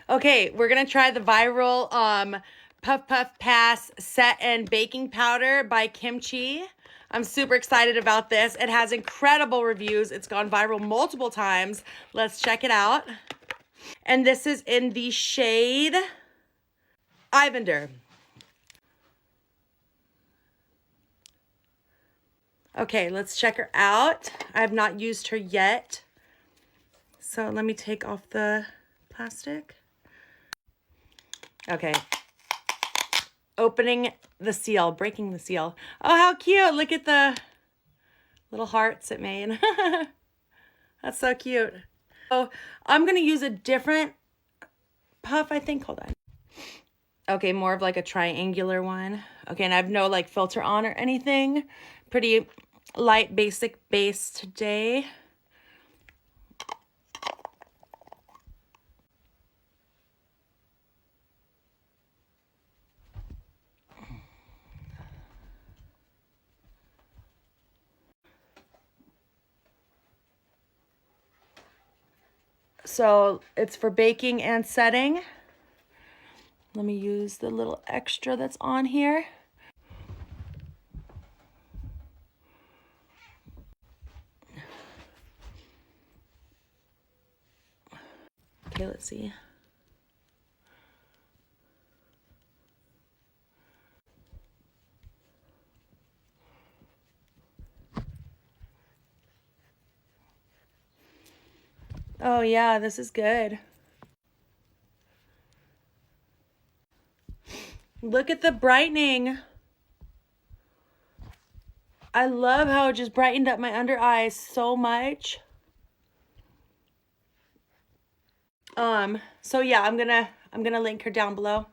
Okay, we're gonna try the viral Puff Puff Pass Set and Baking Powder by Kimchi. I'm super excited about this. It has incredible reviews. It's gone viral multiple times. Let's check it out. And this is in the shade Ivender. Okay, let's check her out. I have not used her yet. So let me take off the plastic. Okay. Opening the seal, breaking the seal. Oh, how cute. Look at the little hearts it made. That's so cute. So I'm going to use a different puff, I think. Hold on. Okay, more of like a triangular one. Okay, and I have no like filter on or anything. Pretty light, basic base today. So it's for baking and setting. Let me use the little extra that's on here. Okay, let's see. Oh yeah, this is good. Look at the brightening. I love how it just brightened up my under eyes so much. So yeah, I'm gonna link her down below.